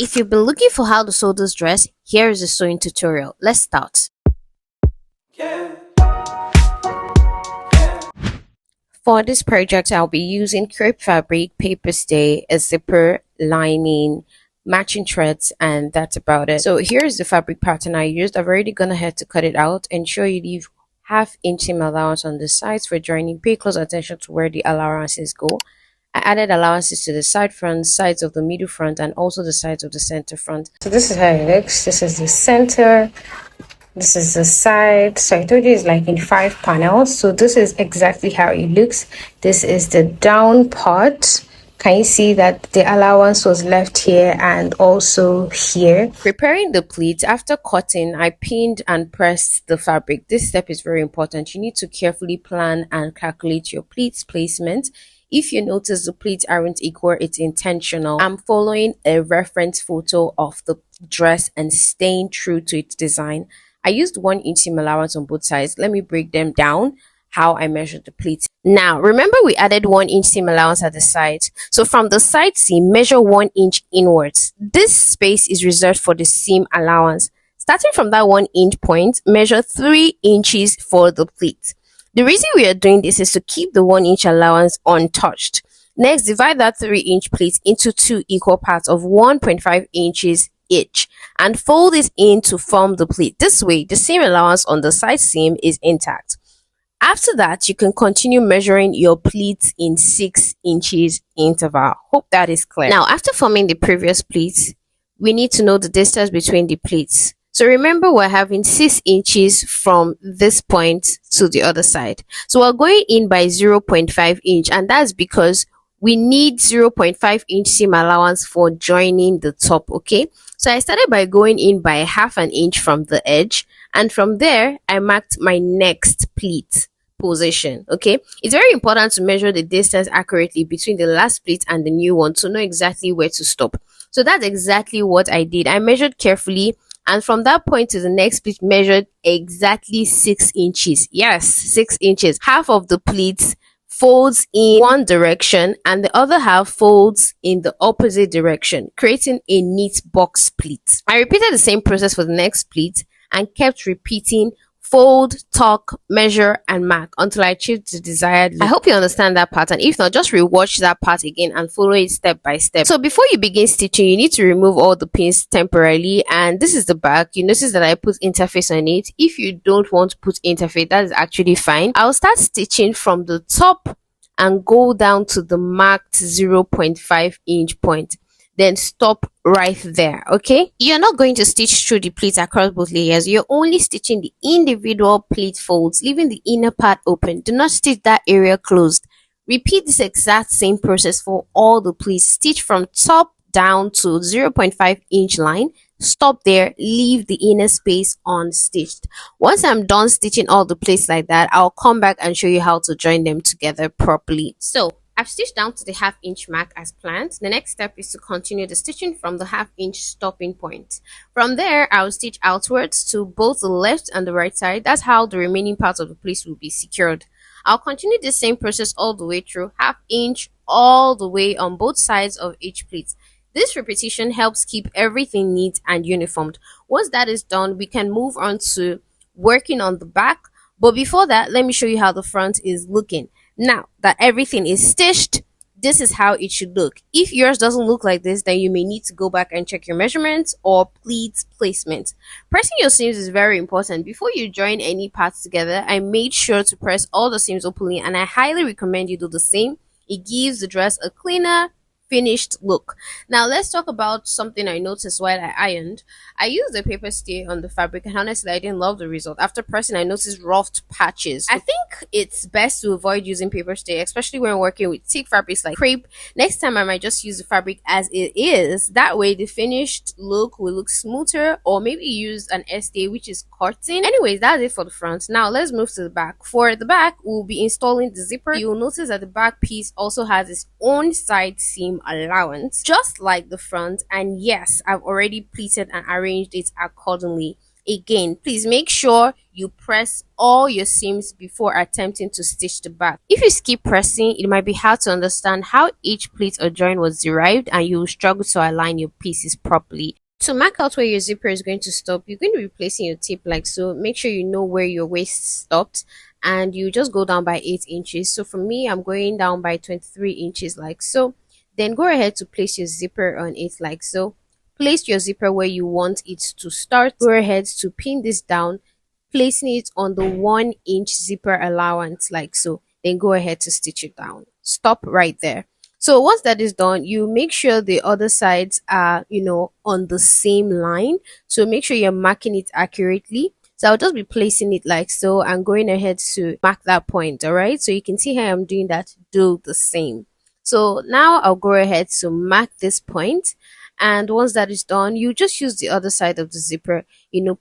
If you've been looking for how to sew this dress, here is a sewing tutorial. Let's start. For this project, I'll be using crepe fabric, paper stay, a zipper, lining, matching threads, and that's about it. So here's the fabric pattern I used. I've already gone ahead to cut it out. Ensure you leave half-inch seam allowance on the sides for joining. Pay close attention to where the allowances go. I added allowances to the side front, sides of the middle front, and also the sides of the center front. So this is how it looks. This is the center. This is the side. So I told you it's like in 5 panels. So this is exactly how it looks. This is the down part. Can you see that the allowance was left here and also here? Preparing the pleats, after cutting, I pinned and pressed the fabric. This step is very important. You need to carefully plan and calculate your pleats placement. If you notice the pleats aren't equal, it's intentional. I'm following a reference photo of the dress and staying true to its design. I used 1 inch seam allowance on both sides. Let me break them down how I measured the pleats. Now, remember we added 1 inch seam allowance at the sides. So from the side seam, measure 1 inch inwards. This space is reserved for the seam allowance. Starting from that 1 inch point, measure 3 inches for the pleat. The reason we are doing this is to keep the 1 inch allowance untouched. Next, divide that 3 inch pleat into 2 equal parts of 1.5 inches each and fold it in to form the pleat. This way, the seam allowance on the side seam is intact. After that, you can continue measuring your pleats in 6 inches interval. Hope that is clear. Now, after forming the previous pleats, we need to know the distance between the pleats. So remember, we're having 6 inches from this point to the other side. So we're going in by 0.5 inch, and that's because we need 0.5 inch seam allowance for joining the top, okay? So I started by going in by half an inch from the edge, and from there, I marked my next pleat position, okay? It's very important to measure the distance accurately between the last pleat and the new one to know exactly where to stop. So that's exactly what I did. I measured carefully, and from that point to the next pleat measured exactly 6 inches. Yes, 6 inches. Half of the pleats folds in one direction and the other half folds in the opposite direction, creating a neat box pleat. I repeated the same process for the next pleat and kept repeating fold, tuck, measure, and mark until I achieved the desired look. I hope you understand that pattern. If not, just rewatch that part again and follow it step by step. So before you begin stitching, you need to remove all the pins temporarily, and this is the back. You notice that I put interface on it. If you don't want to put interface, that is actually fine. I'll start stitching from the top and go down to the marked 0.5 inch point. Then stop right there, okay? You're not going to stitch through the pleats across both layers. You're only stitching the individual pleat folds, leaving the inner part open. Do not stitch that area closed. Repeat this exact same process for all the pleats. Stitch from top down to 0.5 inch line. Stop there, leave the inner space unstitched. Once I'm done stitching all the pleats like that, I'll come back and show you how to join them together properly. So I've stitched down to the half-inch mark as planned. The next step is to continue the stitching from the half-inch stopping point. From there, I'll stitch outwards to both the left and the right side. That's how the remaining parts of the pleats will be secured. I'll continue the same process all the way through, half-inch all the way on both sides of each pleat. This repetition helps keep everything neat and uniformed. Once that is done, we can move on to working on the back. But before that, let me show you how the front is looking. Now that everything is stitched, this is how it should look. If yours doesn't look like this, then you may need to go back and check your measurements or pleats placement. Pressing your seams is very important. Before you join any parts together, I made sure to press all the seams openly, and I highly recommend you do the same. It gives the dress a cleaner, finished look. Now let's talk about something I noticed while I ironed. I used a paper stay on the fabric, and honestly I didn't love the result. After pressing, I noticed roughed patches. I think it's best to avoid using paper stay, especially when working with thick fabrics like crepe. Next time I might just use the fabric as it is. That way the finished look will look smoother, or maybe use an stay, which is cotton. Anyways, that's it for the front. Now let's move to the back. For the back, we'll be installing the zipper. You'll notice that the back piece also has its own side seam allowance, just like the front, and yes, I've already pleated and arranged it accordingly. Again, please make sure you press all your seams before attempting to stitch the back. If you skip pressing, it might be hard to understand how each pleat or join was derived, and you will struggle to align your pieces properly. To mark out where your zipper is going to stop, you're going to be placing your tip like so. Make sure you know where your waist stopped, and you just go down by 8 inches. So for me, I'm going down by 23 inches like so. Then go ahead to place your zipper on it like so. Place your zipper where you want it to start. Go ahead to pin this down, placing it on the 1 inch zipper allowance like so. Then go ahead to stitch it down. Stop right there. So once that is done, you make sure the other sides are, on the same line. So make sure you're marking it accurately. So I'll just be placing it like so and going ahead to mark that point. All right. So you can see how I'm doing that. Do the same. So now I'll go ahead to mark this point, and once that is done, you just use the other side of the zipper,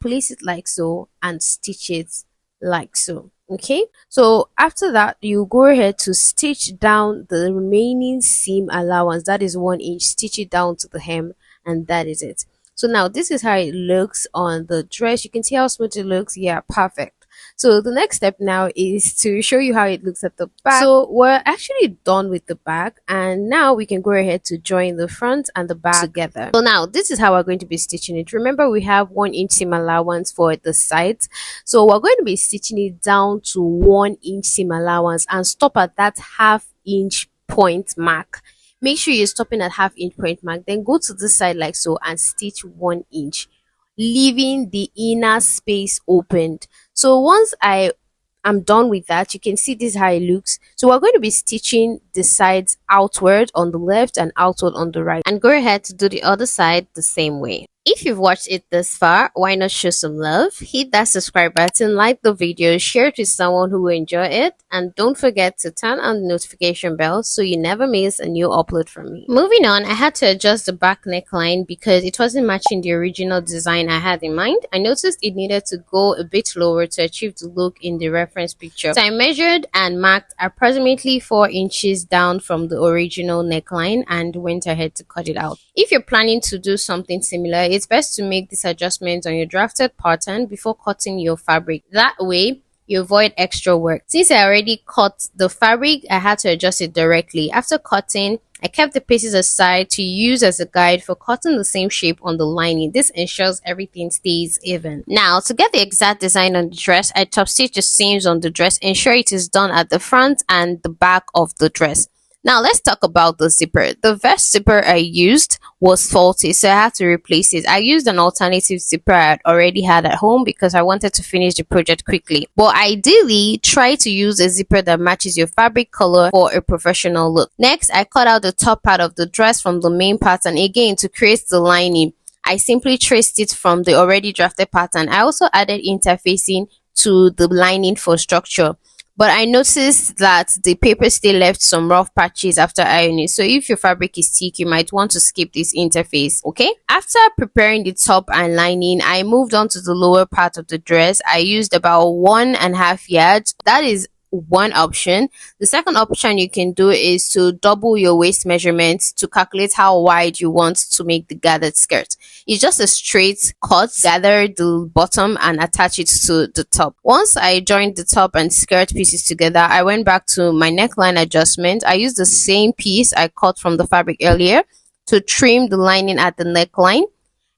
place it like so and stitch it like so. Okay, so after that, you go ahead to stitch down the remaining seam allowance, that is 1 inch. Stitch it down to the hem, and that is it. So now this is how it looks on the dress. You can see how smooth it looks. Yeah, perfect. So the next step now is to show you how it looks at the back. So we're actually done with the back, and now we can go ahead to join the front and the back together. So now this is how we're going to be stitching it. Remember, we have 1 inch seam allowance for the sides, so we're going to be stitching it down to 1 inch seam allowance and stop at that half-inch point mark. Make sure you're stopping at half-inch point mark, then go to this side like so and stitch 1 inch, leaving the inner space opened. So once I'm done with that, you can see this is how it looks. So we're going to be stitching the sides outward on the left and outward on the right, and go ahead to do the other side the same way. If you've watched it this far, why not show some love? Hit that subscribe button, like the video, share it with someone who will enjoy it, and don't forget to turn on the notification bell so you never miss a new upload from me. Moving on, I had to adjust the back neckline because it wasn't matching the original design I had in mind. I noticed it needed to go a bit lower to achieve the look in the reference picture. So I measured and marked approximately 4 inches down from the original neckline and went ahead to cut it out. If you're planning to do something similar, it's best to make this adjustment on your drafted pattern before cutting your fabric. That way, you avoid extra work. Since I already cut the fabric, I had to adjust it directly. After cutting, I kept the pieces aside to use as a guide for cutting the same shape on the lining. This ensures everything stays even. Now, to get the exact design on the dress, I top stitch the seams on the dress. Ensure it is done at the front and the back of the dress. Now let's talk about the zipper. The vest zipper I used was faulty, so I had to replace it. I used an alternative zipper I already had at home because I wanted to finish the project quickly. But ideally, try to use a zipper that matches your fabric color for a professional look. Next, I cut out the top part of the dress from the main pattern again to create the lining. I simply traced it from the already drafted pattern. I also added interfacing to the lining for structure. But I noticed that the paper still left some rough patches after ironing. So if your fabric is thick, you might want to skip this interface, okay? After preparing the top and lining, I moved on to the lower part of the dress. I used about 1.5 yards. That is one option. The second option you can do is to double your waist measurements to calculate how wide you want to make the gathered skirt. It's just a straight cut, gather the bottom and attach it to the top. Once I joined the top and skirt pieces together, I went back to my neckline adjustment. I used the same piece I cut from the fabric earlier to trim the lining at the neckline.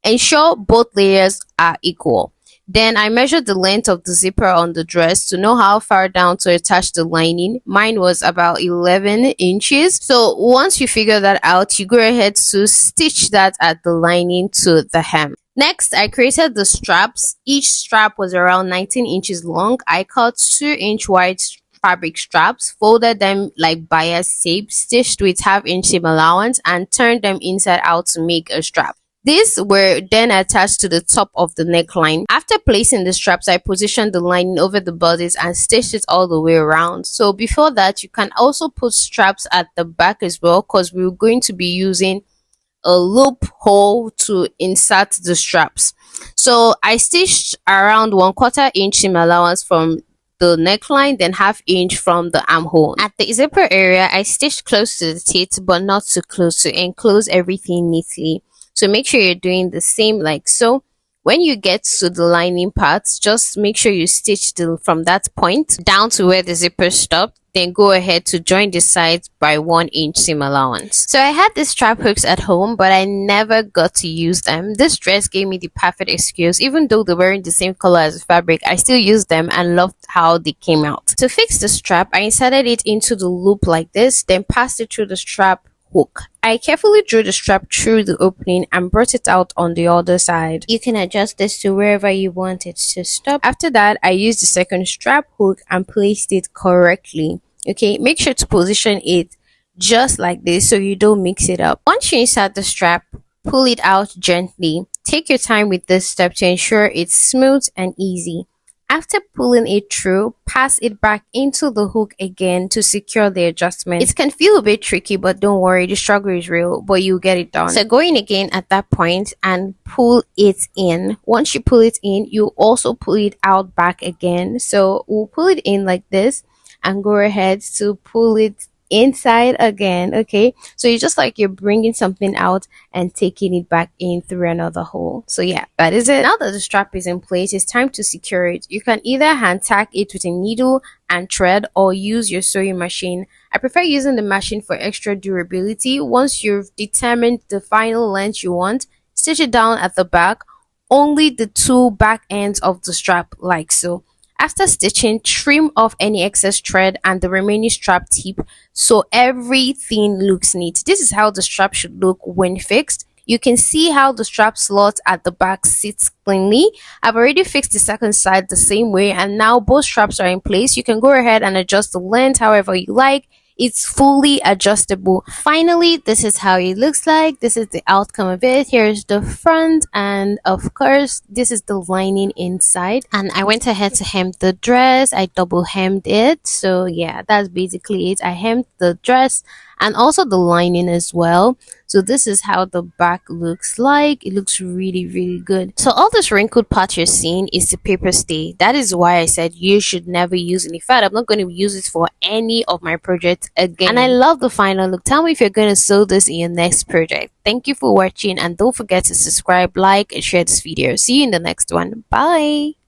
Ensure both layers are equal. Then I measured the length of the zipper on the dress to know how far down to attach the lining. Mine was about 11 inches. So once you figure that out, you go ahead to stitch that at the lining to the hem. Next, I created the straps. Each strap was around 19 inches long. I cut 2-inch wide fabric straps, folded them like bias tape, stitched with half-inch seam allowance, and turned them inside out to make a strap. These were then attached to the top of the neckline. After placing the straps, I positioned the lining over the bodice and stitched it all the way around. So before that, you can also put straps at the back as well, because we're going to be using a loop hole to insert the straps. So I stitched around 1/4 inch seam allowance from the neckline, then half-inch from the armhole. At the zipper area, I stitched close to the teeth but not too close to enclose everything neatly. So make sure you're doing the same like so. When you get to the lining part, just make sure you stitch from that point down to where the zipper stopped. Then go ahead to join the sides by 1 inch seam allowance. So I had these strap hooks at home, but I never got to use them. This dress gave me the perfect excuse. Even though they weren't the same color as the fabric, I still used them and loved how they came out. To fix the strap, I inserted it into the loop like this, then passed it through the strap hook. I carefully drew the strap through the opening and brought it out on the other side. You can adjust this to wherever you want it to stop. After that, I used the second strap hook and placed it correctly. Okay, make sure to position it just like this so you don't mix it up. Once you insert the strap, pull it out gently. Take your time with this step to ensure it's smooth and easy. After pulling it through, pass it back into the hook again to secure the adjustment. It can feel a bit tricky, but don't worry, the struggle is real, but you'll get it done. So go in again at that point and pull it in. Once you pull it in, you also pull it out back again. So we'll pull it in like this and go ahead to pull it inside again. Okay, so it's just like you're bringing something out and taking it back in through another hole. So yeah, that is it. Now that the strap is in place, it's time to secure it. You can either hand tack it with a needle and thread or use your sewing machine. I prefer using the machine for extra durability. Once you've determined the final length you want, stitch it down at the back, only the two back ends of the strap like so. After stitching, trim off any excess thread and the remaining strap tip so everything looks neat. This is how the strap should look when fixed. You can see how the strap slot at the back sits cleanly. I've already fixed the second side the same way, and now both straps are in place. You can go ahead and adjust the length however you like. It's fully adjustable. Finally, this is how it looks like. This is the outcome of it. Here's the front, and of course this is the lining inside. And I went ahead to hem the dress. I double hemmed it. So yeah, that's basically it. I hemmed the dress and also the lining as well. So this is how the back looks like. It looks really good. So all this wrinkled part you're seeing is the paper stay. That is why I said you should never use it. In fact, I'm not going to use it for any of my projects again. And I love the final look. Tell me if you're going to sew this in your next project. Thank you for watching, and don't forget to subscribe, like, and share this video. See you in the next one. Bye.